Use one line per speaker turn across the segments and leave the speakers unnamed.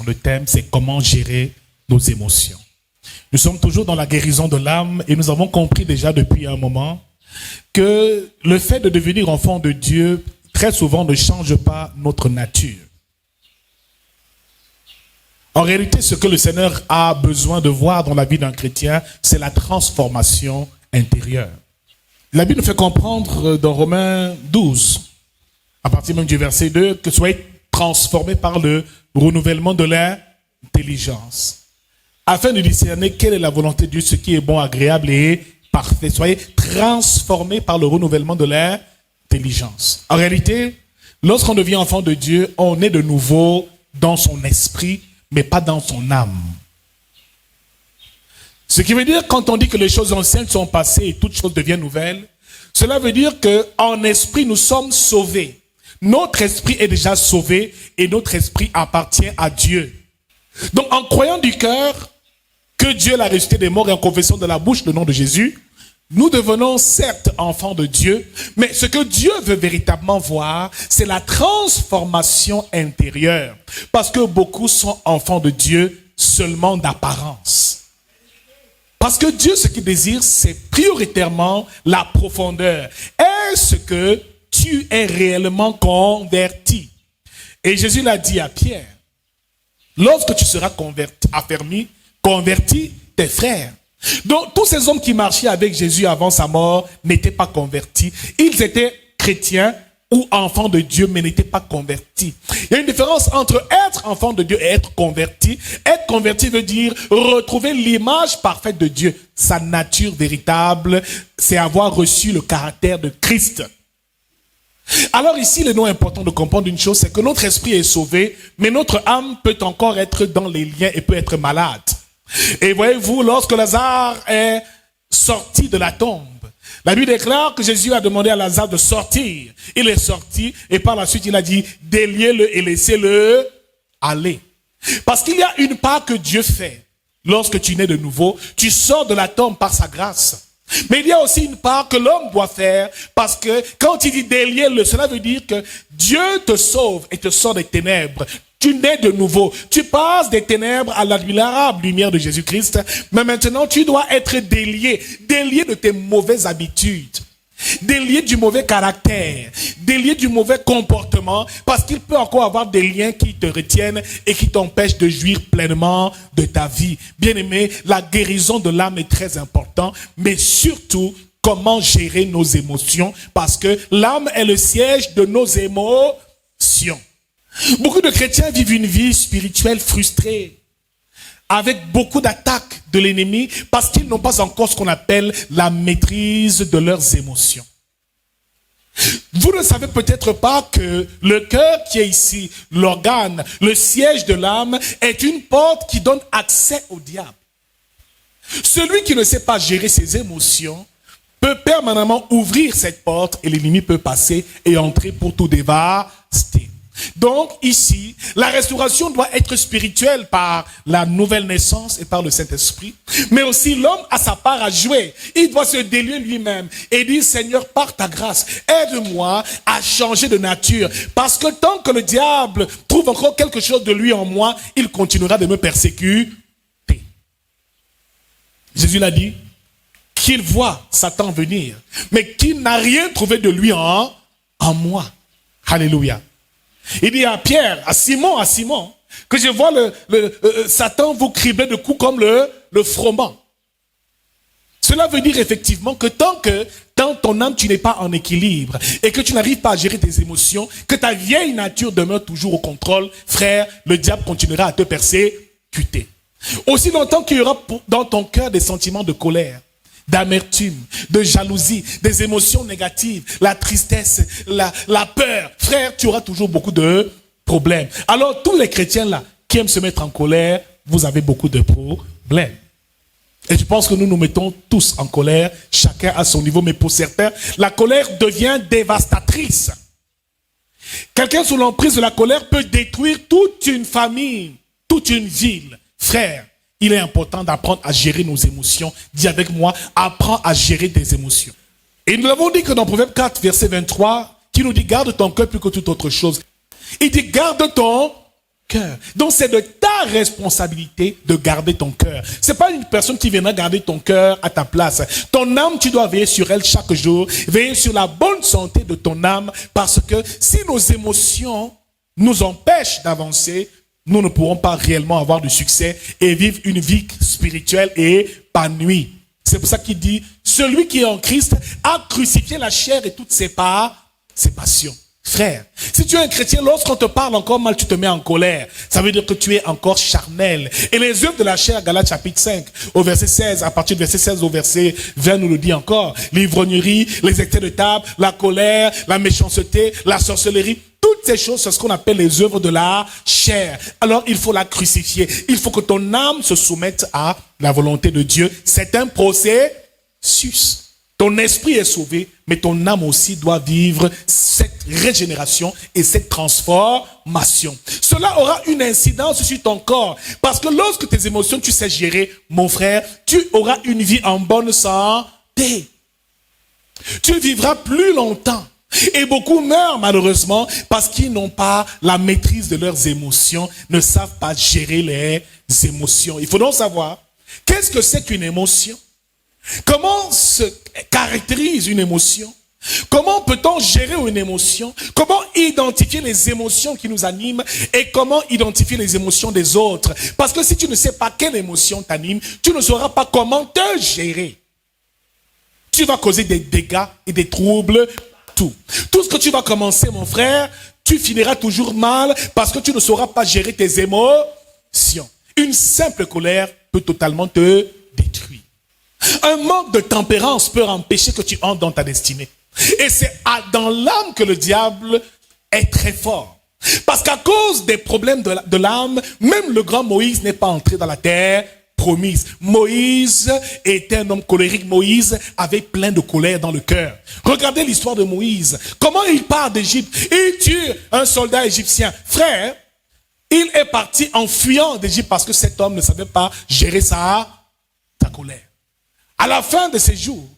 Le thème, c'est comment gérer nos émotions. Nous sommes toujours dans la guérison de l'âme et nous avons compris déjà depuis un moment que le fait de devenir enfant de Dieu, très souvent, ne change pas notre nature. En réalité, ce que le Seigneur a besoin de voir dans la vie d'un chrétien, c'est la transformation intérieure. La Bible nous fait comprendre dans Romains 12, à partir même du verset 2, que soyez transformés par le renouvellement de l'intelligence, afin de discerner quelle est la volonté de Dieu, ce qui est bon, agréable et parfait. Soyez transformés par le renouvellement de l'intelligence. En réalité, lorsqu'on devient enfant de Dieu, on est de nouveau dans son esprit, mais pas dans son âme. Ce qui veut dire, quand on dit que les choses anciennes sont passées et toutes choses deviennent nouvelles, cela veut dire qu'en esprit, nous sommes sauvés. Notre esprit est déjà sauvé et notre esprit appartient à Dieu. Donc, en croyant du cœur que Dieu l'a ressuscité des morts et en confessant de la bouche le nom de Jésus, nous devenons certes enfants de Dieu, mais ce que Dieu veut véritablement voir, c'est la transformation intérieure. Parce que beaucoup sont enfants de Dieu seulement d'apparence. Parce que Dieu, ce qu'il désire, c'est prioritairement la profondeur. Est-ce que tu es réellement converti? Et Jésus l'a dit à Pierre, lorsque tu seras converti tes frères. Donc, tous ces hommes qui marchaient avec Jésus avant sa mort n'étaient pas convertis. Ils étaient chrétiens ou enfants de Dieu, mais n'étaient pas convertis. Il y a une différence entre être enfant de Dieu et être converti. Être converti veut dire retrouver l'image parfaite de Dieu. Sa nature véritable, c'est avoir reçu le caractère de Christ. Alors ici, le nom important de comprendre une chose, c'est que notre esprit est sauvé, mais notre âme peut encore être dans les liens et peut être malade. Et voyez-vous, lorsque Lazare est sorti de la tombe, la Bible déclare que Jésus a demandé à Lazare de sortir. Il est sorti et par la suite il a dit, déliez-le et laissez-le aller. Parce qu'il y a une part que Dieu fait. Lorsque tu nais de nouveau, tu sors de la tombe par sa grâce. Mais il y a aussi une part que l'homme doit faire, parce que quand il dit déliez-le, cela veut dire que Dieu te sauve et te sort des ténèbres. Tu nais de nouveau. Tu passes des ténèbres à l'admirable lumière de Jésus-Christ. Mais maintenant, tu dois être délié. Délié de tes mauvaises habitudes. Délié du mauvais caractère. Délié du mauvais comportement. Parce qu'il peut encore avoir des liens qui te retiennent et qui t'empêchent de jouir pleinement de ta vie. Bien-aimé, la guérison de l'âme est très importante. Mais surtout, comment gérer nos émotions. Parce que l'âme est le siège de nos émotions. Beaucoup de chrétiens vivent une vie spirituelle frustrée, avec beaucoup d'attaques de l'ennemi, parce qu'ils n'ont pas encore ce qu'on appelle la maîtrise de leurs émotions. Vous ne savez peut-être pas que le cœur qui est ici, l'organe, le siège de l'âme, est une porte qui donne accès au diable. Celui qui ne sait pas gérer ses émotions peut permanemment ouvrir cette porte et l'ennemi peut passer et entrer pour tout dévaster. Donc ici, la restauration doit être spirituelle par la nouvelle naissance et par le Saint-Esprit. Mais aussi l'homme a sa part à jouer. Il doit se délier lui-même et dire, Seigneur, par ta grâce, aide-moi à changer de nature. Parce que tant que le diable trouve encore quelque chose de lui en moi, il continuera de me persécuter. Jésus l'a dit, qu'il voit Satan venir, mais qu'il n'a rien trouvé de lui en moi. Alléluia. Il dit à Pierre, à Simon, que je vois Satan vous cribler de coups comme le froment. Cela veut dire effectivement que tant que dans ton âme tu n'es pas en équilibre et que tu n'arrives pas à gérer tes émotions, que ta vieille nature demeure toujours au contrôle, frère, le diable continuera à te persécuter. Aussi longtemps qu'il y aura dans ton cœur des sentiments de colère, d'amertume, de jalousie, des émotions négatives, la tristesse, la peur. Frère, tu auras toujours beaucoup de problèmes. Alors, tous les chrétiens là, qui aiment se mettre en colère, vous avez beaucoup de problèmes. Et je pense que nous nous mettons tous en colère, chacun à son niveau, mais pour certains, la colère devient dévastatrice. Quelqu'un sous l'emprise de la colère peut détruire toute une famille, toute une ville. Frère, il est important d'apprendre à gérer nos émotions. Dis avec moi, apprends à gérer tes émotions. Et nous l'avons dit que dans Proverbe 4, verset 23, qui nous dit, garde ton cœur plus que toute autre chose. Il dit, garde ton cœur. Donc c'est de ta responsabilité de garder ton cœur. C'est pas une personne qui viendra garder ton cœur à ta place. Ton âme, tu dois veiller sur elle chaque jour, veiller sur la bonne santé de ton âme, parce que si nos émotions nous empêchent d'avancer, nous ne pourrons pas réellement avoir de succès et vivre une vie spirituelle épanouie. C'est pour ça qu'il dit, celui qui est en Christ a crucifié la chair et toutes ses passions. Frère, si tu es un chrétien, lorsqu'on te parle encore mal, tu te mets en colère. Ça veut dire que tu es encore charnel. Et les œuvres de la chair, Galates chapitre 5, au verset 16, à partir du verset 16 au verset 20, nous le dit encore. L'ivrognerie, les excès de table, la colère, la méchanceté, la sorcellerie. Toutes ces choses, c'est ce qu'on appelle les œuvres de la chair. Alors, il faut la crucifier. Il faut que ton âme se soumette à la volonté de Dieu. C'est un processus. Ton esprit est sauvé, mais ton âme aussi doit vivre cette régénération et cette transformation. Cela aura une incidence sur ton corps. Parce que lorsque tes émotions, tu sais gérer, mon frère, tu auras une vie en bonne santé. Tu vivras plus longtemps. Et beaucoup meurent malheureusement parce qu'ils n'ont pas la maîtrise de leurs émotions, ne savent pas gérer les émotions. Il faut donc savoir, qu'est-ce que c'est qu'une émotion? Comment se caractérise une émotion? Comment peut-on gérer une émotion? Comment identifier les émotions qui nous animent et comment identifier les émotions des autres? Parce que si tu ne sais pas quelle émotion t'anime, tu ne sauras pas comment te gérer. Tu vas causer des dégâts et des troubles partout. Tout ce que tu vas commencer, mon frère, tu finiras toujours mal parce que tu ne sauras pas gérer tes émotions. Une simple colère peut totalement te détruire. Un manque de tempérance peut empêcher que tu entres dans ta destinée. Et c'est dans l'âme que le diable est très fort. Parce qu'à cause des problèmes de l'âme, même le grand Moïse n'est pas entré dans la terre promise. Moïse était un homme colérique. Moïse avait plein de colère dans le cœur. Regardez l'histoire de Moïse. Comment il part d'Égypte. Il tue un soldat égyptien. Frère, il est parti en fuyant d'Égypte parce que cet homme ne savait pas gérer sa colère. À la fin de ses jours,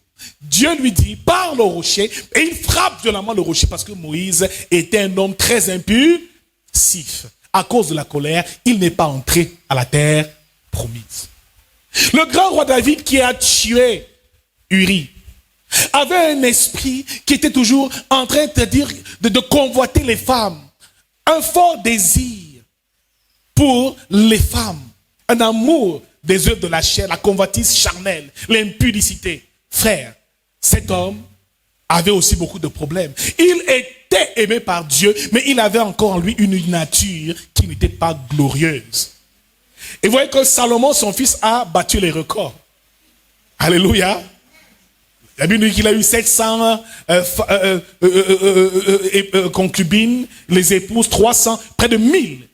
Dieu lui dit, parle au rocher, et il frappe violemment le rocher parce que Moïse était un homme très impulsif. À cause de la colère, il n'est pas entré à la terre promise. Le grand roi David qui a tué Uri avait un esprit qui était toujours en train de convoiter les femmes. Un fort désir pour les femmes. Un amour des œuvres de la chair, la convoitise charnelle, l'impudicité. Frère, cet homme avait aussi beaucoup de problèmes. Il était aimé par Dieu, mais il avait encore en lui une nature qui n'était pas glorieuse. Et vous voyez que Salomon, son fils, a battu les records. Alléluia. La Bible dit qu'il a eu 700 concubines, les épouses 300, près de 1000.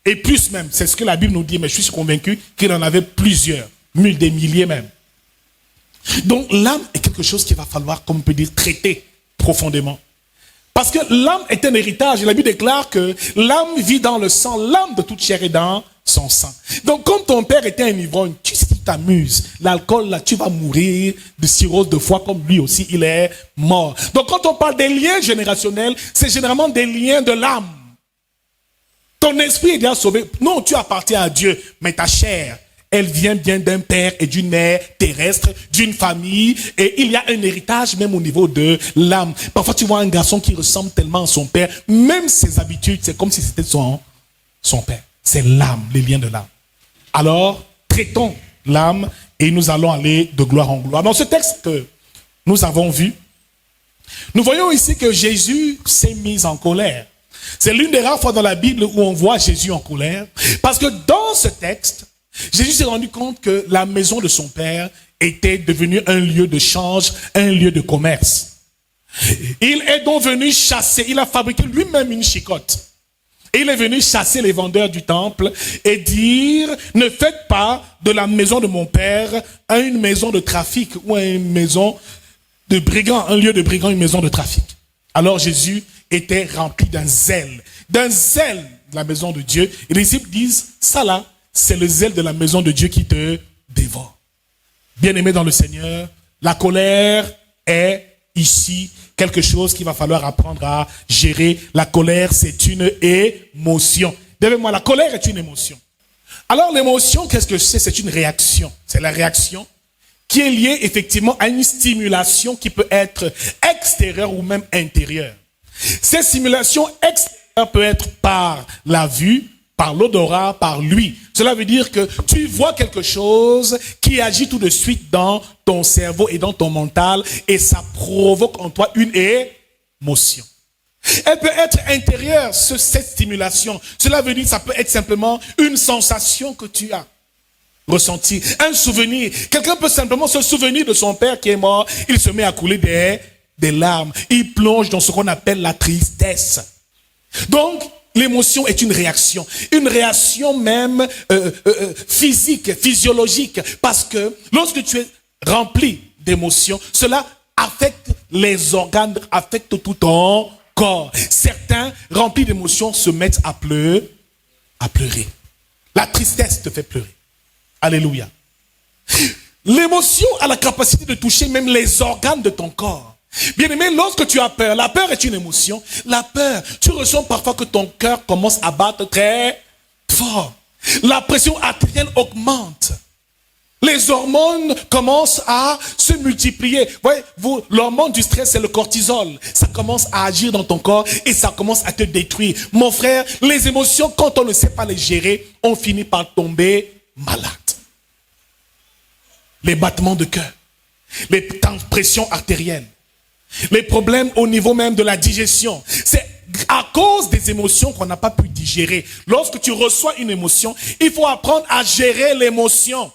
Et plus même, c'est ce que la Bible nous dit, mais je suis convaincu qu'il en avait plusieurs, des milliers même. Donc l'âme est quelque chose qu'il va falloir, comme on peut dire, traiter profondément. Parce que l'âme est un héritage. Et la Bible déclare que l'âme vit dans le sang, l'âme de toute chair est dans son sang. Donc comme ton père était un ivrogne, tu sais qu'il t'amuse. L'alcool, là, tu vas mourir de cirrhose de foie comme lui aussi, il est mort. Donc quand on parle des liens générationnels, c'est généralement des liens de l'âme. Ton esprit est déjà sauvé. Non, tu appartiens à Dieu, mais ta chair, elle vient bien d'un père et d'une mère terrestre, d'une famille, et il y a un héritage même au niveau de l'âme. Parfois, tu vois un garçon qui ressemble tellement à son père, même ses habitudes, c'est comme si c'était son père. C'est l'âme, les liens de l'âme. Alors, traitons l'âme et nous allons aller de gloire en gloire. Dans ce texte que nous avons vu, nous voyons ici que Jésus s'est mis en colère. C'est l'une des rares fois dans la Bible où on voit Jésus en colère. Parce que dans ce texte, Jésus s'est rendu compte que la maison de son père était devenue un lieu de change, un lieu de commerce. Il est donc venu chasser, il a fabriqué lui-même une chicotte. Et il est venu chasser les vendeurs du temple et dire, ne faites pas de la maison de mon père une maison de trafic ou une maison de brigands, un lieu de brigands, une maison de trafic. Alors Jésus était rempli d'un zèle de la maison de Dieu. Et les disciples disent, ça là, c'est le zèle de la maison de Dieu qui te dévore. Bien-aimé dans le Seigneur, la colère est ici quelque chose qu'il va falloir apprendre à gérer. La colère, c'est une émotion. Derrière moi, la colère est une émotion. Alors l'émotion, qu'est-ce que c'est? C'est une réaction. C'est la réaction qui est liée effectivement à une stimulation qui peut être extérieure ou même intérieure. Cette stimulation extérieure peut être par la vue, par l'odorat, par l'ouïe. Cela veut dire que tu vois quelque chose qui agit tout de suite dans ton cerveau et dans ton mental et ça provoque en toi une émotion. Elle peut être intérieure, cette stimulation. Cela veut dire que ça peut être simplement une sensation que tu as ressentie, un souvenir. Quelqu'un peut simplement se souvenir de son père qui est mort, il se met à couler des larmes. Il plonge dans ce qu'on appelle la tristesse. Donc, l'émotion est une réaction même physique, physiologique, parce que lorsque tu es rempli d'émotions, cela affecte les organes, affecte tout ton corps. Certains, remplis d'émotions, se mettent à pleurer. La tristesse te fait pleurer. Alléluia. L'émotion a la capacité de toucher même les organes de ton corps. Bien aimé, lorsque tu as peur, la peur est une émotion. La peur, tu ressens parfois que ton cœur commence à battre très fort. La pression artérielle augmente. Les hormones commencent à se multiplier. Voyez, l'hormone du stress, c'est le cortisol. Ça commence à agir dans ton corps et ça commence à te détruire. Mon frère, les émotions, quand on ne sait pas les gérer, on finit par tomber malade. Les battements de cœur, les pressions artérielles, les problèmes au niveau même de la digestion. C'est à cause des émotions qu'on n'a pas pu digérer. Lorsque tu reçois une émotion, il faut apprendre à gérer l'émotion.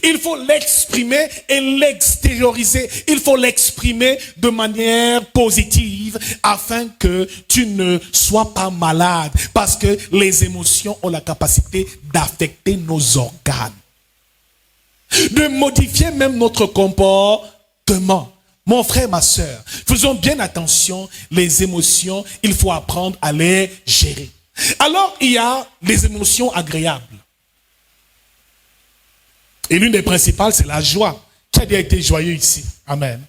Il faut l'exprimer et l'extérioriser. Il faut l'exprimer de manière positive afin que tu ne sois pas malade. Parce que les émotions ont la capacité d'affecter nos organes. De modifier même notre comportement. Mon frère, ma soeur, faisons bien attention, les émotions, il faut apprendre à les gérer. Alors, il y a les émotions agréables. Et l'une des principales, c'est la joie. Qui a déjà été joyeux ici? Amen.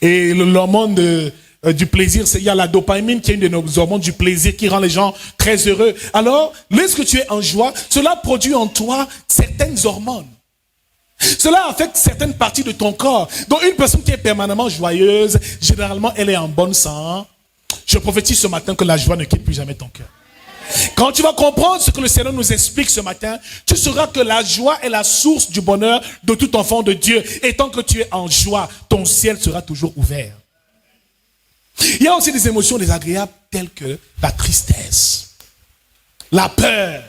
Et l'hormone du plaisir, il y a la dopamine qui est une de nos hormones du plaisir qui rend les gens très heureux. Alors, lorsque tu es en joie, cela produit en toi certaines hormones. Cela affecte certaines parties de ton corps. Donc une personne qui est permanemment joyeuse, généralement elle est en bonne santé. Je prophétise ce matin que la joie ne quitte plus jamais ton cœur. Quand tu vas comprendre ce que le Seigneur nous explique ce matin, tu sauras que la joie est la source du bonheur de tout enfant de Dieu. Et tant que tu es en joie, ton ciel sera toujours ouvert. Il y a aussi des émotions désagréables telles que la tristesse, la peur,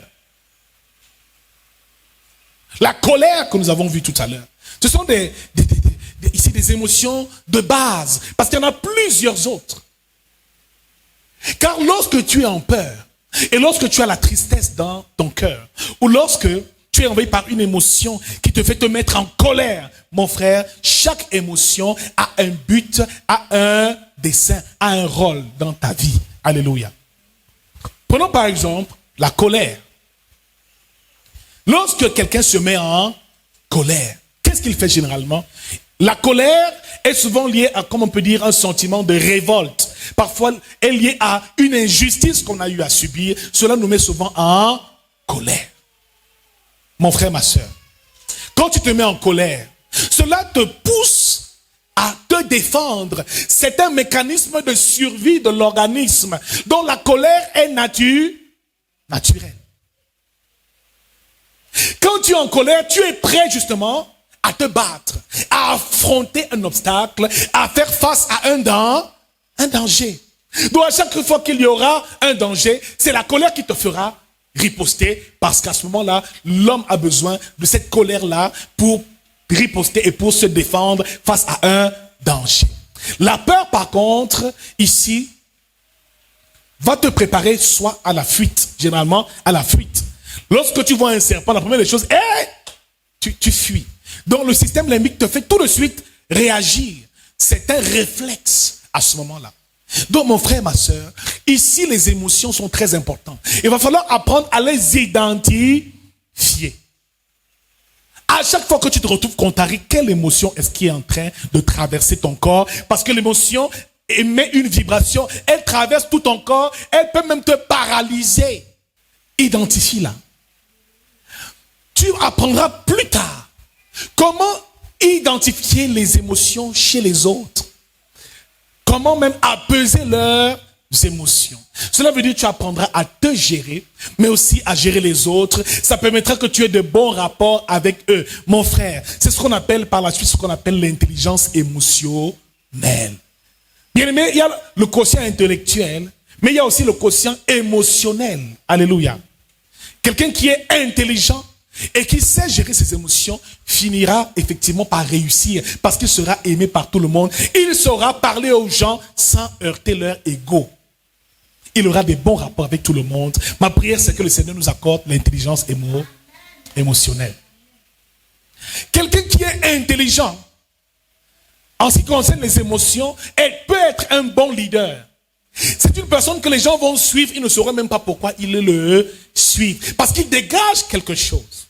la colère que nous avons vu tout à l'heure. Ce sont ici des émotions de base, parce qu'il y en a plusieurs autres. Car lorsque tu es en peur, et lorsque tu as la tristesse dans ton cœur, ou lorsque tu es envahi par une émotion qui te fait te mettre en colère, mon frère, chaque émotion a un but, a un dessein, a un rôle dans ta vie. Alléluia. Prenons par exemple la colère. Lorsque quelqu'un se met en colère, qu'est-ce qu'il fait généralement? La colère est souvent liée à, comme on peut dire, un sentiment de révolte. Parfois, elle est liée à une injustice qu'on a eu à subir. Cela nous met souvent en colère. Mon frère, ma soeur, quand tu te mets en colère, cela te pousse à te défendre. C'est un mécanisme de survie de l'organisme dont la colère est naturelle. Quand tu es en colère, tu es prêt justement à te battre, à affronter un obstacle, à faire face à un danger. Donc à chaque fois qu'il y aura un danger, c'est la colère qui te fera riposter, parce qu'à ce moment-là, l'homme a besoin de cette colère-là pour riposter et pour se défendre face à un danger. La peur, par contre, ici, va te préparer soit à la fuite, généralement à la fuite. Lorsque tu vois un serpent, la première des choses, tu fuis. Donc le système limbique te fait tout de suite réagir. C'est un réflexe à ce moment-là. Donc mon frère, ma soeur, ici les émotions sont très importantes. Il va falloir apprendre à les identifier. À chaque fois que tu te retrouves contrarié, quelle émotion est-ce qui est en train de traverser ton corps? Parce que l'émotion émet une vibration, elle traverse tout ton corps, elle peut même te paralyser. Identifie-la. Tu apprendras plus tard comment identifier les émotions chez les autres. Comment même apaiser leurs émotions. Cela veut dire que tu apprendras à te gérer, mais aussi à gérer les autres. Ça permettra que tu aies de bons rapports avec eux. Mon frère, c'est ce qu'on appelle par la suite, ce qu'on appelle l'intelligence émotionnelle. Bien aimé, il y a le quotient intellectuel, mais il y a aussi le quotient émotionnel. Alléluia. Quelqu'un qui est intelligent et qui sait gérer ses émotions finira effectivement par réussir parce qu'il sera aimé par tout le monde. Il saura parler aux gens sans heurter leur ego. Il aura des bons rapports avec tout le monde. Ma prière, c'est que le Seigneur nous accorde l'intelligence émotionnelle. Quelqu'un qui est intelligent en ce qui concerne les émotions, elle peut être un bon leader. C'est une personne que les gens vont suivre, ils ne sauront même pas pourquoi ils le suivent. Parce qu'il dégage quelque chose.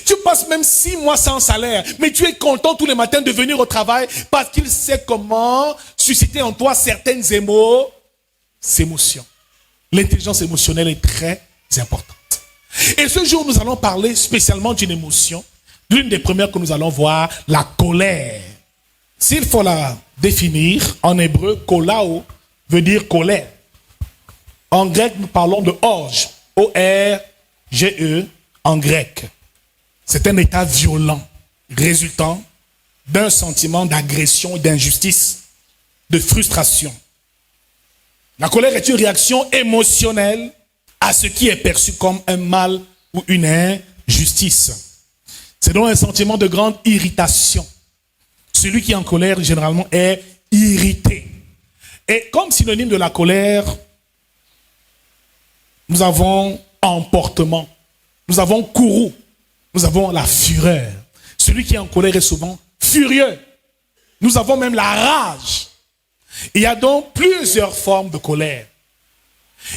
Tu passes même 6 mois sans salaire, mais tu es content tous les matins de venir au travail parce qu'il sait comment susciter en toi certaines émotions. L'intelligence émotionnelle est très importante. Et ce jour, nous allons parler spécialement d'une émotion, l'une des premières que nous allons voir, la colère. S'il faut la définir, en hébreu, kolao veut dire colère. En grec, nous parlons de orge, O-R-G-E, en grec. C'est un état violent, résultant d'un sentiment d'agression et d'injustice, de frustration. La colère est une réaction émotionnelle à ce qui est perçu comme un mal ou une injustice. C'est donc un sentiment de grande irritation. Celui qui est en colère, généralement, est irrité. Et comme synonyme de la colère, nous avons emportement, nous avons courroux, nous avons la fureur. Celui qui est en colère est souvent furieux. Nous avons même la rage. Il y a donc plusieurs formes de colère.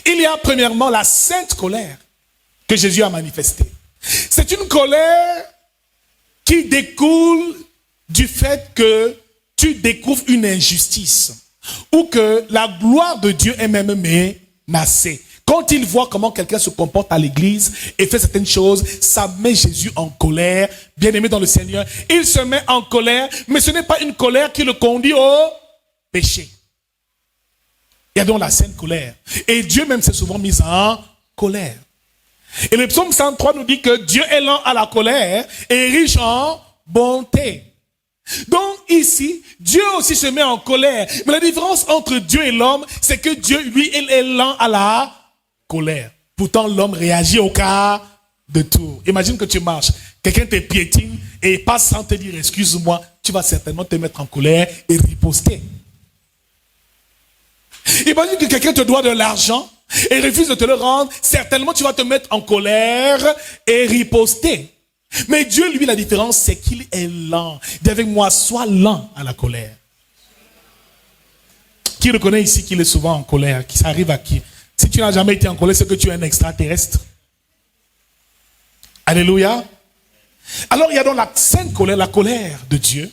Il y a premièrement la sainte colère que Jésus a manifestée. C'est une colère qui découle du fait que tu découvres une injustice ou que la gloire de Dieu est même menacée. Quand il voit comment quelqu'un se comporte à l'église et fait certaines choses, ça met Jésus en colère. Bien-aimé dans le Seigneur, il se met en colère, mais ce n'est pas une colère qui le conduit au péché. Il y a donc la sainte colère. Et Dieu même s'est souvent mis en colère. Et le psaume 103 nous dit que Dieu est lent à la colère et riche en bonté. Donc ici, Dieu aussi se met en colère. Mais la différence entre Dieu et l'homme, c'est que Dieu, lui, il est lent à la colère. Pourtant, l'homme réagit au cas de tour. Imagine que tu marches, quelqu'un te piétine et passe sans te dire excuse-moi, tu vas certainement te mettre en colère et riposter. Imagine que quelqu'un te doit de l'argent et refuse de te le rendre, certainement tu vas te mettre en colère et riposter. Mais Dieu, lui, la différence, c'est qu'il est lent. Dis avec moi, sois lent à la colère. Qui reconnaît ici qu'il est souvent en colère? Ça arrive à qui? Si tu n'as jamais été en colère, c'est que tu es un extraterrestre. Alléluia. Alors il y a donc la sainte colère, la colère de Dieu.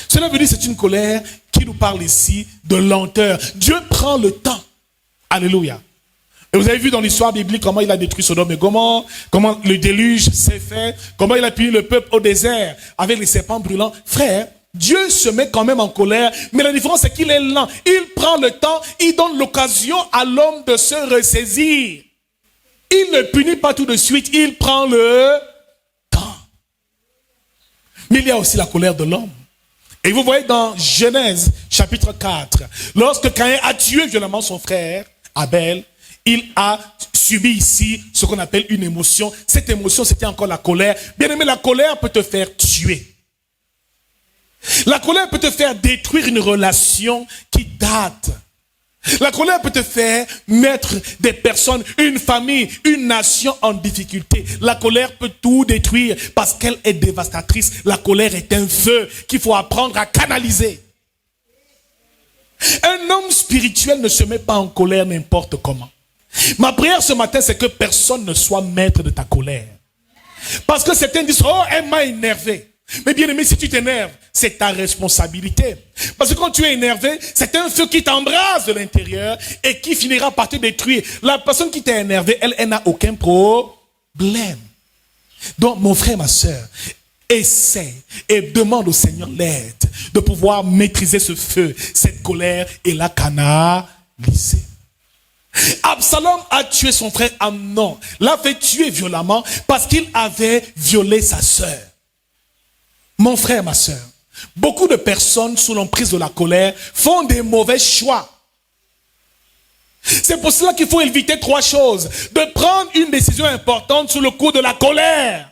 Cela veut dire que c'est une colère qui nous parle ici de lenteur. Dieu prend le temps. Alléluia. Et vous avez vu dans l'histoire biblique comment il a détruit Sodome et Gomorrhe, comment le déluge s'est fait, comment il a puni le peuple au désert avec les serpents brûlants. Frère, Dieu se met quand même en colère, mais la différence c'est qu'il est lent. Il prend le temps, il donne l'occasion à l'homme de se ressaisir. Il ne punit pas tout de suite, il prend le temps. Mais il y a aussi la colère de l'homme. Et vous voyez dans Genèse chapitre 4, lorsque Caïn a tué violemment son frère, Abel, il a subi ici ce qu'on appelle une émotion. Cette émotion, c'était encore la colère. Bien aimé, la colère peut te faire tuer. La colère peut te faire détruire une relation qui date. La colère peut te faire mettre des personnes, une famille, une nation en difficulté. La colère peut tout détruire parce qu'elle est dévastatrice. La colère est un feu qu'il faut apprendre à canaliser. Un homme spirituel ne se met pas en colère n'importe comment. Ma prière ce matin, c'est que personne ne soit maître de ta colère. Parce que certains disent, oh, elle m'a énervé. Mais bien aimé, si tu t'énerves, c'est ta responsabilité. Parce que quand tu es énervé, c'est un feu qui t'embrase de l'intérieur et qui finira par te détruire. La personne qui t'a énervé, elle n'a aucun problème. Donc, mon frère, ma soeur, essaie et demande au Seigneur l'aide de pouvoir maîtriser ce feu, cette colère et la canaliser. Absalom a tué son frère Amnon, l'a fait tuer violemment parce qu'il avait violé sa sœur. Mon frère, ma soeur, beaucoup de personnes sous l'emprise de la colère font des mauvais choix. C'est pour cela qu'il faut éviter 3 choses. De prendre une décision importante sous le coup de la colère.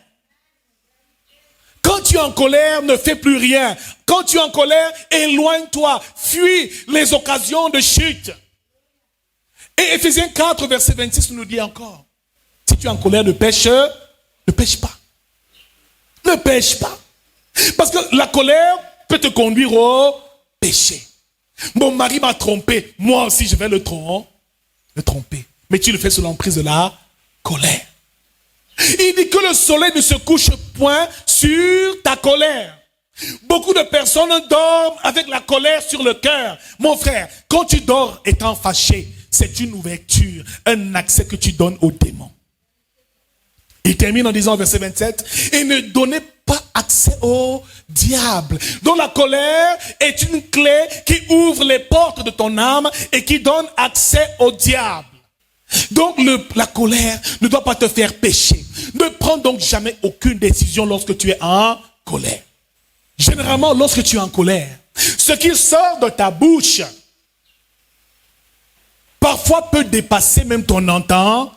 Quand tu es en colère, ne fais plus rien. Quand tu es en colère, éloigne-toi. Fuis les occasions de chute. Et Ephésiens 4, verset 26 nous dit encore. Si tu es en colère, ne pêche pas. Ne pêche pas. Parce que la colère peut te conduire au péché. Mon mari m'a trompé. Moi aussi, je vais le tromper. Mais tu le fais sous l'emprise de la colère. Il dit que le soleil ne se couche point sur ta colère. Beaucoup de personnes dorment avec la colère sur le cœur. Mon frère, quand tu dors étant fâché, c'est une ouverture, un accès que tu donnes aux démons. Il termine en disant au verset 27, et ne donnez pas accès au diable. Donc la colère est une clé qui ouvre les portes de ton âme et qui donne accès au diable. Donc la colère ne doit pas te faire pécher. Ne prends donc jamais aucune décision lorsque tu es en colère. Généralement, lorsque tu es en colère, ce qui sort de ta bouche parfois peut dépasser même ton entendement.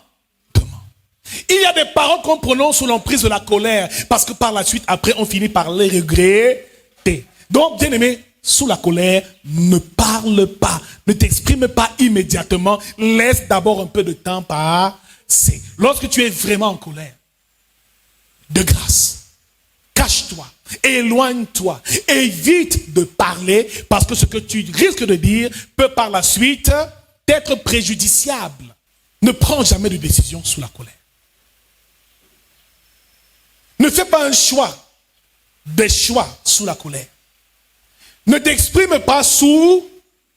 Il y a des paroles qu'on prononce sous l'emprise de la colère parce que par la suite, après, on finit par les regretter. Donc, bien aimé, sous la colère, ne parle pas, ne t'exprime pas immédiatement. Laisse d'abord un peu de temps passer. Lorsque tu es vraiment en colère, de grâce, cache-toi, éloigne-toi, évite de parler parce que ce que tu risques de dire peut par la suite être préjudiciable. Ne prends jamais de décision sous la colère. Ne fais pas des choix sous la colère. Ne t'exprime pas sous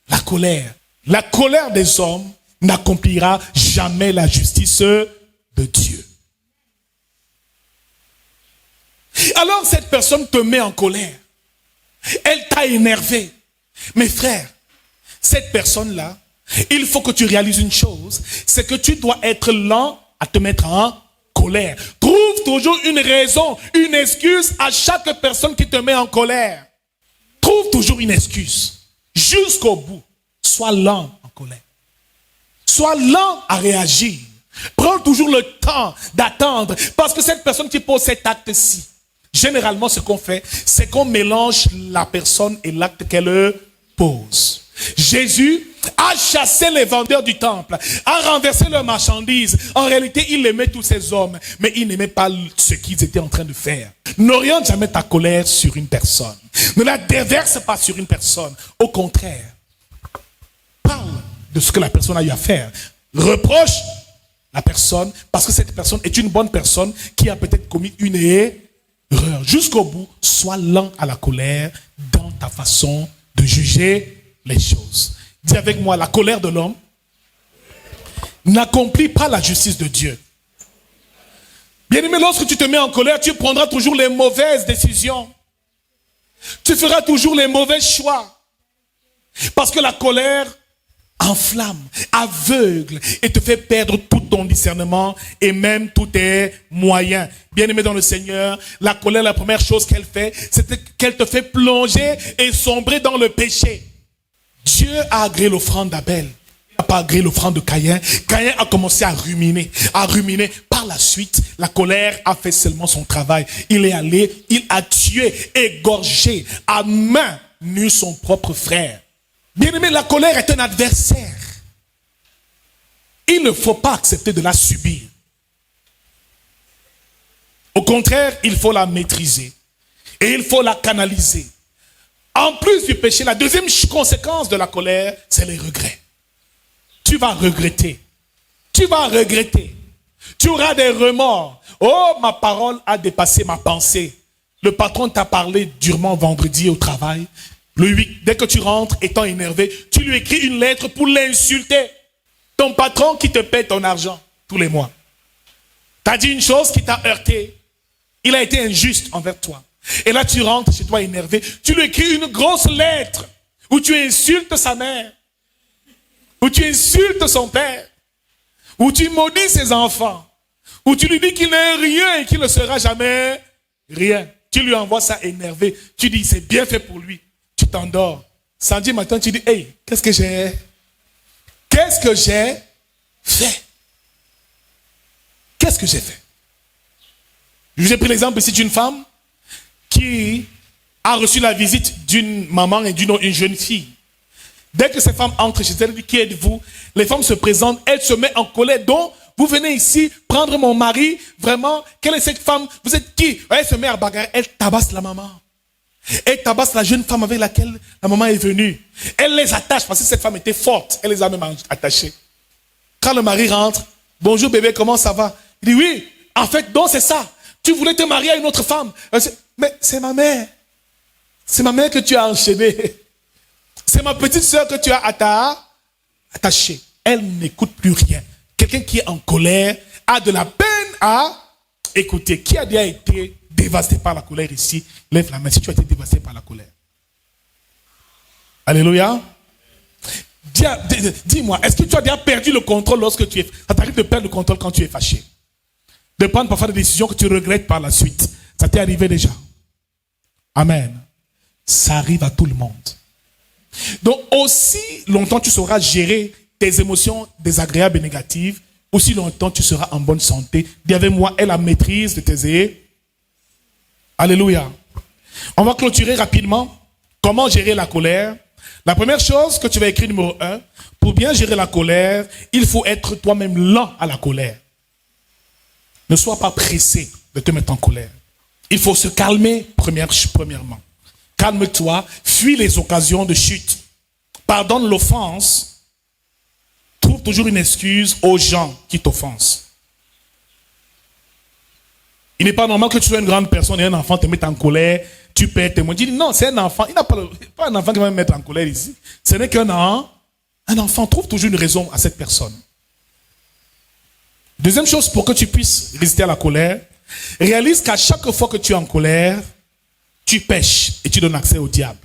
la colère. La colère des hommes n'accomplira jamais la justice de Dieu. Alors cette personne te met en colère. Elle t'a énervé. Mes frères, cette personne-là, il faut que tu réalises une chose, c'est que tu dois être lent à te mettre en colère. Trouve toujours une raison, une excuse à chaque personne qui te met en colère. Trouve toujours une excuse. Jusqu'au bout. Sois lent en colère. Sois lent à réagir. Prends toujours le temps d'attendre. Parce que cette personne qui pose cet acte-ci, généralement ce qu'on fait, c'est qu'on mélange la personne et l'acte qu'elle pose. Jésus a chassé les vendeurs du temple, a renversé leurs marchandises. En réalité, il aimait tous ces hommes, mais il n'aimait pas ce qu'ils étaient en train de faire. N'oriente jamais ta colère sur une personne. Ne la déverse pas sur une personne. Au contraire, parle de ce que la personne a eu à faire. Reproche la personne, parce que cette personne est une bonne personne qui a peut-être commis une erreur. Jusqu'au bout, sois lent à la colère dans ta façon de juger les choses. Dis avec moi, la colère de l'homme n'accomplit pas la justice de Dieu. Bien aimé, lorsque tu te mets en colère, tu prendras toujours les mauvaises décisions. Tu feras toujours les mauvais choix. Parce que la colère enflamme, aveugle et te fait perdre tout ton discernement et même tous tes moyens. Bien aimé dans le Seigneur, la colère, la première chose qu'elle fait, c'est qu'elle te fait plonger et sombrer dans le péché. Dieu a agréé l'offrande d'Abel. Il n'a pas agréé l'offrande de Caïn. Caïn a commencé à ruminer. Par la suite, la colère a fait seulement son travail. Il est allé, il a tué, égorgé, à main nue son propre frère. Bien-aimé, la colère est un adversaire. Il ne faut pas accepter de la subir. Au contraire, il faut la maîtriser. Et il faut la canaliser. En plus du péché, la deuxième conséquence de la colère, c'est les regrets. Tu vas regretter. Tu vas regretter. Tu auras des remords. Oh, ma parole a dépassé ma pensée. le patron t'a parlé durement vendredi au travail. Dès que tu rentres, étant énervé, tu lui écris une lettre pour l'insulter. Ton patron qui te paie ton argent tous les mois. T'as dit une chose qui t'a heurté. Il a été injuste envers toi. Et là, tu rentres chez toi énervé. Tu lui écris une grosse lettre où tu insultes sa mère, où tu insultes son père, où tu maudis ses enfants, où tu lui dis qu'il n'est rien et qu'il ne sera jamais rien. Tu lui envoies ça énervé. Tu dis, c'est bien fait pour lui. Tu t'endors. Samedi matin, tu dis, hey, qu'est-ce que j'ai fait? Qu'est-ce que j'ai fait? Je vous ai pris l'exemple ici d'une femme qui a reçu la visite d'une maman et d'une jeune fille. Dès que cette femme entre chez elle, elle dit, qui êtes-vous? Les femmes se présentent, elle se met en colère. Donc, vous venez ici prendre mon mari, vraiment, quelle est cette femme? Vous êtes qui? Elle se met à bagarrer, elle tabasse la maman. Elle tabasse la jeune femme avec laquelle la maman est venue. Elle les attache parce que cette femme était forte. Elle les a même attachées. Quand le mari rentre, bonjour bébé, comment ça va? Il dit oui, en fait, donc c'est ça. Tu voulais te marier à une autre femme. Mais c'est ma mère. C'est ma mère que tu as enchaînée. C'est ma petite sœur que tu as attachée. Elle n'écoute plus rien. Quelqu'un qui est en colère a de la peine à écouter. Qui a déjà été dévasté par la colère ici? Lève la main si tu as été dévasté par la colère. Alléluia. Dis-moi, est-ce que tu as déjà perdu le contrôle lorsque tu es... Ça t'arrive de perdre le contrôle quand tu es fâché? De prendre parfois des décisions que tu regrettes par la suite. Ça t'est arrivé déjà? Amen. Ça arrive à tout le monde. Donc aussi longtemps tu sauras gérer tes émotions désagréables et négatives, aussi longtemps tu seras en bonne santé. Dis avec moi, aie la maîtrise de tes... Alléluia. On va clôturer rapidement. Comment gérer la colère? La première chose que tu vas écrire, numéro 1, pour bien gérer la colère, il faut être toi-même lent à la colère. Ne sois pas pressé de te mettre en colère. Il faut se calmer, premièrement. Calme-toi, fuis les occasions de chute. Pardonne l'offense. Trouve toujours une excuse aux gens qui t'offensent. Il n'est pas normal que tu sois une grande personne et un enfant te mette en colère, tu perds tes mots. Dis non, c'est un enfant. Il n'a pas un enfant qui va me mettre en colère ici. Ce n'est qu'un enfant. Trouve toujours une raison à cette personne. Deuxième chose, pour que tu puisses résister à la colère, réalise qu'à chaque fois que tu es en colère, tu pêches et tu donnes accès au diable.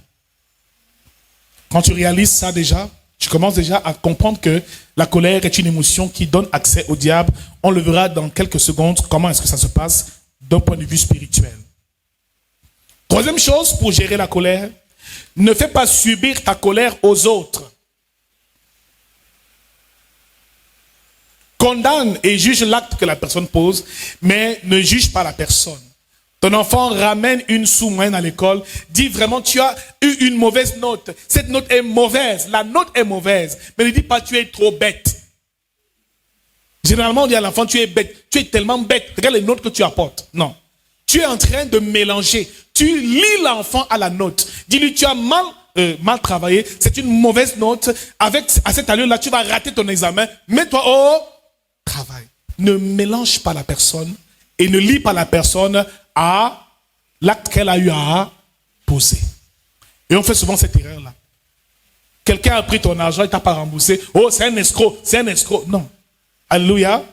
Quand tu réalises ça déjà, tu commences déjà à comprendre que la colère est une émotion qui donne accès au diable. On le verra dans quelques secondes, comment est-ce que ça se passe d'un point de vue spirituel. Troisième chose pour gérer la colère, ne fais pas subir ta colère aux autres. Condamne et juge l'acte que la personne pose, mais ne juge pas la personne. Ton enfant ramène une sous-moyenne à l'école, dit vraiment tu as eu une mauvaise note. Cette note est mauvaise, la note est mauvaise. Mais ne dis pas tu es trop bête. Généralement on dit à l'enfant tu es bête, tu es tellement bête, regarde les notes que tu apportes. Non, tu es en train de mélanger. Tu lis l'enfant à la note. Dis-lui tu as mal travaillé, c'est une mauvaise note. À cette allure-là tu vas rater ton examen. Mets-toi au travail. Ne mélange pas la personne et ne lis pas la personne à l'acte qu'elle a eu à poser. Et on fait souvent cette erreur-là. Quelqu'un a pris ton argent et t'a pas remboursé. Oh, c'est un escroc, c'est un escroc. Non. Alléluia.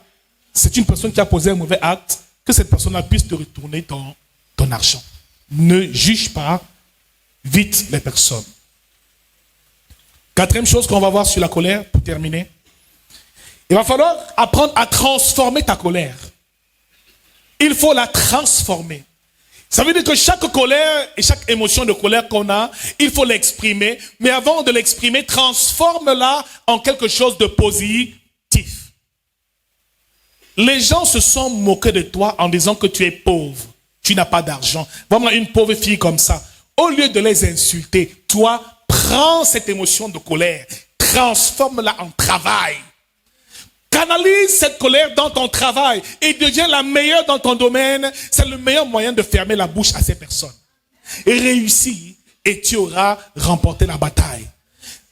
C'est une personne qui a posé un mauvais acte. Que cette personne-là puisse te retourner ton argent. Ne juge pas vite les personnes. Quatrième chose qu'on va voir sur la colère, pour terminer. Il va falloir apprendre à transformer ta colère. Il faut la transformer. Ça veut dire que chaque colère et chaque émotion de colère qu'on a, il faut l'exprimer. Mais avant de l'exprimer, transforme-la en quelque chose de positif. Les gens se sont moqués de toi en disant que tu es pauvre. Tu n'as pas d'argent. Vraiment une pauvre fille comme ça. Au lieu de les insulter, toi, prends cette émotion de colère, transforme-la en travail. Canalise cette colère dans ton travail et deviens la meilleure dans ton domaine. C'est le meilleur moyen de fermer la bouche à ces personnes. Et réussis et tu auras remporté la bataille.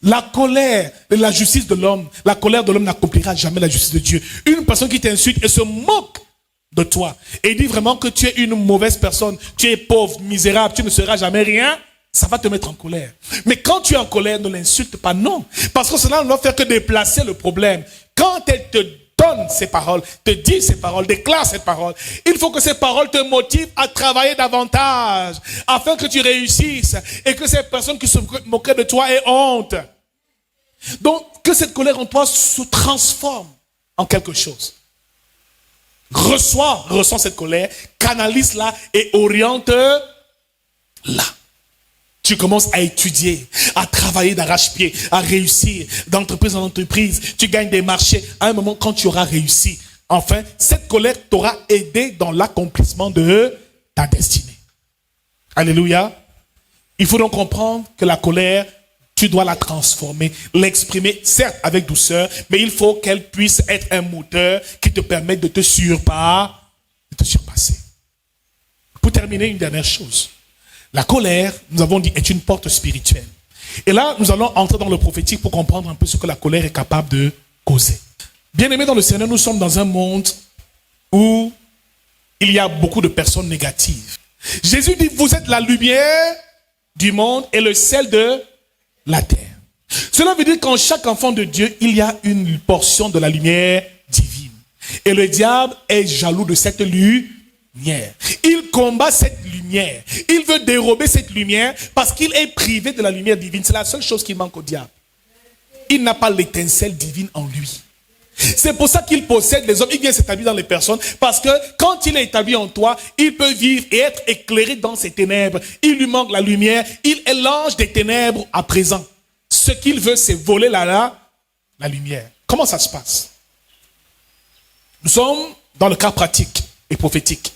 La colère de la justice de l'homme, la colère de l'homme n'accomplira jamais la justice de Dieu. Une personne qui t'insulte et se moque de toi et dit vraiment que tu es une mauvaise personne, tu es pauvre, misérable, tu ne seras jamais rien, ça va te mettre en colère. Mais quand tu es en colère, ne l'insulte pas, non. Parce que cela ne va faire que déplacer le problème. Quand elle te donne ces paroles, te dit ces paroles, déclare ces paroles, il faut que ces paroles te motivent à travailler davantage afin que tu réussisses et que ces personnes qui se moquaient de toi aient honte. Donc, que cette colère en toi se transforme en quelque chose. Ressens cette colère, canalise-la et oriente-la. Tu commences à étudier, à travailler d'arrache-pied, à réussir d'entreprise en entreprise. Tu gagnes des marchés. À un moment, quand tu auras réussi, enfin, cette colère t'aura aidé dans l'accomplissement de ta destinée. Alléluia. Il faut donc comprendre que la colère, tu dois la transformer, l'exprimer, certes avec douceur, mais il faut qu'elle puisse être un moteur qui te permette de te surpasser. Pour terminer, une dernière chose. La colère, nous avons dit, est une porte spirituelle. Et là, nous allons entrer dans le prophétique pour comprendre un peu ce que la colère est capable de causer. Bien-aimés dans le Seigneur, nous sommes dans un monde où il y a beaucoup de personnes négatives. Jésus dit, vous êtes la lumière du monde et le sel de la terre. Cela veut dire qu'en chaque enfant de Dieu, il y a une portion de la lumière divine. Et le diable est jaloux de cette lumière. Il combat cette lumière. Il veut dérober cette lumière parce qu'il est privé de la lumière divine. C'est la seule chose qui manque au diable. Il n'a pas l'étincelle divine en lui. C'est pour ça qu'il possède les hommes. Il vient s'établir dans les personnes parce que quand il est établi en toi, il peut vivre et être éclairé dans ses ténèbres. Il lui manque la lumière. Il est l'ange des ténèbres à présent. Ce qu'il veut, c'est voler la lumière. Comment ça se passe? Nous sommes dans le cas pratique et prophétique.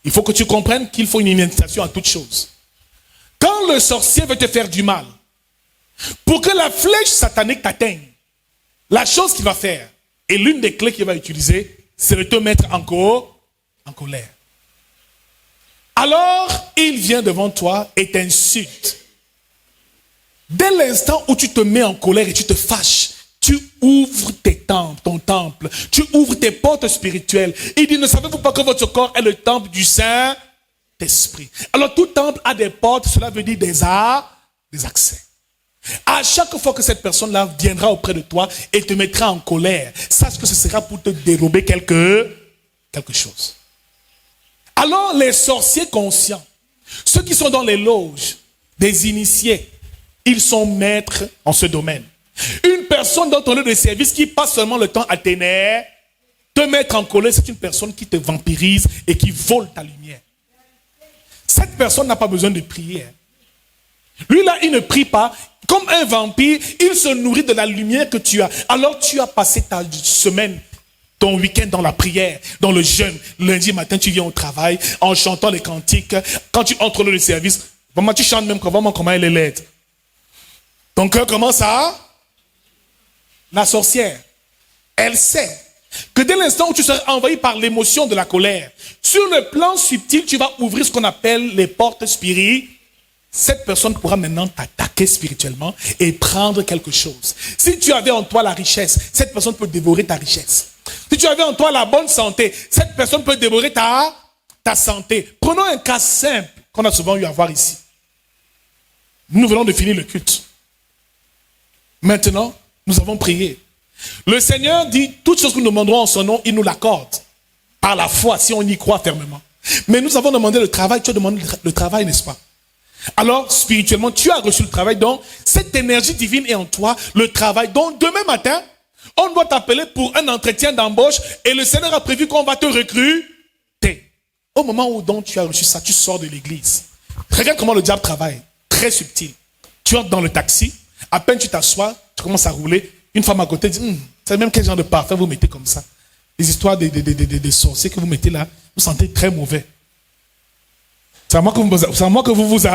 Il faut que tu comprennes qu'il faut une initiation à toute chose. Quand le sorcier veut te faire du mal, pour que la flèche satanique t'atteigne, la chose qu'il va faire, et l'une des clés qu'il va utiliser, c'est de te mettre en colère. Alors, il vient devant toi et t'insulte. Dès l'instant où tu te mets en colère et tu te fâches, tu ouvres ton temple, tu ouvres tes portes spirituelles. Il dit, ne savez-vous pas que votre corps est le temple du Saint-Esprit? Alors, tout temple a des portes, cela veut dire des accès. À chaque fois que cette personne-là viendra auprès de toi et te mettra en colère, sache que ce sera pour te dérober quelque chose. Alors les sorciers conscients, ceux qui sont dans les loges, des initiés, ils sont maîtres en ce domaine. Une personne dans ton lieu de service qui passe seulement le temps à t'énerver, te mettre en colère, c'est une personne qui te vampirise et qui vole ta lumière. Cette personne n'a pas besoin de prier. Lui là, il ne prie pas. Comme un vampire, il se nourrit de la lumière que tu as. Alors tu as passé ta semaine, ton week-end dans la prière, dans le jeûne. Lundi matin, tu viens au travail en chantant les cantiques. Quand tu entres dans le service, vraiment, tu chantes même comment elle est laide. Ton cœur commence à... La sorcière, elle sait que dès l'instant où tu seras envahi par l'émotion de la colère, sur le plan subtil, tu vas ouvrir ce qu'on appelle les portes spirituelles. Cette personne pourra maintenant t'attaquer spirituellement et prendre quelque chose. Si tu avais en toi la richesse, cette personne peut dévorer ta richesse. Si tu avais en toi la bonne santé, cette personne peut dévorer ta santé. Prenons un cas simple qu'on a souvent eu à voir ici. Nous venons de finir le culte. Maintenant, nous avons prié. Le Seigneur dit, toutes choses que nous demanderons en son nom, il nous l'accorde. Par la foi, si on y croit fermement. Mais nous avons demandé le travail, tu as demandé le travail, n'est-ce pas? Alors, spirituellement, tu as reçu le travail. Donc, cette énergie divine est en toi, le travail. Donc, demain matin, on doit t'appeler pour un entretien d'embauche et le Seigneur a prévu qu'on va te recruter. Au moment où donc tu as reçu ça, tu sors de l'église. Regarde comment le diable travaille. Très subtil. Tu entres dans le taxi, à peine tu t'assois, tu commences à rouler. Une femme à côté dit, c'est même quel genre de parfum vous mettez comme ça? Les histoires des sorciers que vous mettez là, vous sentez très mauvais. C'est à moi que vous vous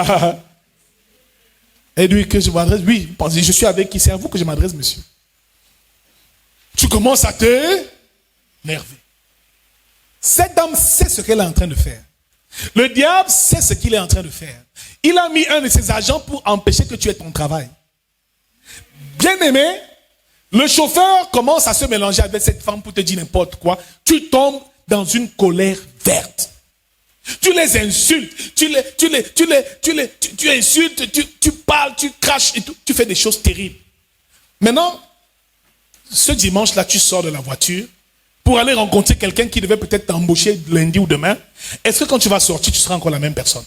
et lui que je m'adresse. Oui, je suis avec qui? C'est à vous que je m'adresse, monsieur. Tu commences à te nerver. Cette dame sait ce qu'elle est en train de faire. Le diable sait ce qu'il est en train de faire. Il a mis un de ses agents pour empêcher que tu aies ton travail. Bien aimé, le chauffeur commence à se mélanger avec cette femme pour te dire n'importe quoi. Tu tombes dans une colère verte. Tu les insultes, tu insultes, tu parles, tu craches et tout. Tu fais des choses terribles. Maintenant, ce dimanche-là, tu sors de la voiture pour aller rencontrer quelqu'un qui devait peut-être t'embaucher lundi ou demain. Est-ce que quand tu vas sortir, tu seras encore la même personne?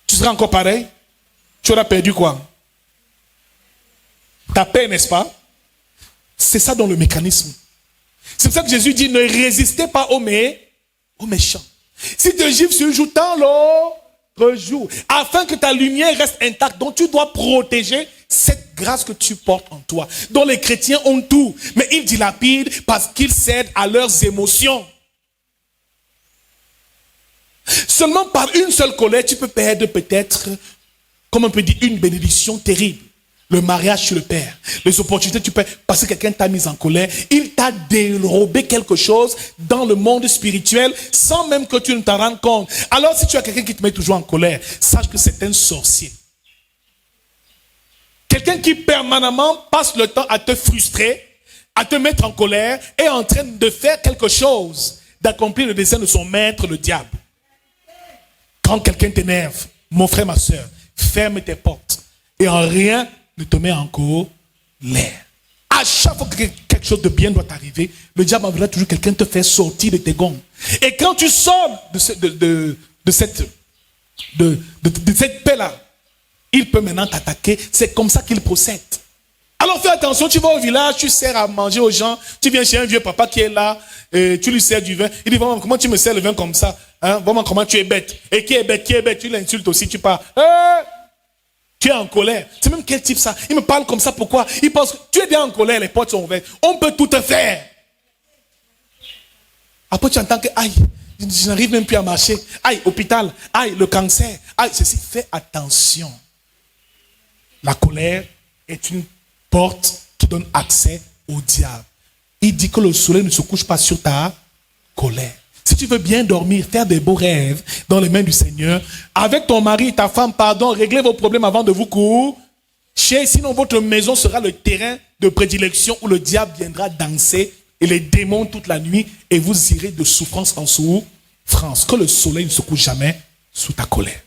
Tu seras encore pareil? Tu auras perdu quoi? Ta paix, n'est-ce pas? C'est ça dans le mécanisme. C'est pour ça que Jésus dit, ne résistez pas aux méchants. Si te gifles sur un jour, tant l'autre jour, afin que ta lumière reste intacte. Donc tu dois protéger cette grâce que tu portes en toi. Dont les chrétiens ont tout, mais ils dilapident parce qu'ils cèdent à leurs émotions. Seulement par une seule colère, tu peux perdre peut-être, comme on peut dire, une bénédiction terrible. Le mariage chez le père, les opportunités, tu peux, parce que quelqu'un t'a mis en colère, il t'a dérobé quelque chose dans le monde spirituel sans même que tu ne t'en rendes compte. Alors si tu as quelqu'un qui te met toujours en colère, sache que c'est un sorcier. Quelqu'un qui permanemment passe le temps à te frustrer, à te mettre en colère, est en train de faire quelque chose, d'accomplir le dessein de son maître, le diable. Quand quelqu'un t'énerve, mon frère, ma soeur, ferme tes portes et en rien ne te met en colère. À chaque fois que quelque chose de bien doit t'arriver, le diable enverra toujours quelqu'un te faire sortir de tes gonds. Et quand tu sors de cette paix-là, il peut maintenant t'attaquer. C'est comme ça qu'il procède. Alors fais attention, tu vas au village, tu sers à manger aux gens, tu viens chez un vieux papa qui est là, et tu lui sers du vin. Il dit, vraiment, comment tu me sers le vin comme ça? Hein? Vraiment, comment tu es bête? Et qui est bête? Qui est bête? Tu l'insultes aussi, tu parles. Tu es en colère. C'est même quel type ça? Il me parle comme ça, pourquoi? Il pense que tu es bien en colère, les portes sont ouvertes. On peut tout te faire. Après tu entends que, aïe, je n'arrive même plus à marcher. Aïe, hôpital. Aïe, le cancer. Aïe, ceci. Fais attention. La colère est une porte qui donne accès au diable. Il dit que le soleil ne se couche pas sur ta colère. Si tu veux bien dormir, faire des beaux rêves dans les mains du Seigneur, avec ton mari et ta femme, pardon, réglez vos problèmes avant de vous coucher. Sinon, votre maison sera le terrain de prédilection où le diable viendra danser et les démons toute la nuit et vous irez de souffrance en souffrance. Que le soleil ne se couche jamais sous ta colère.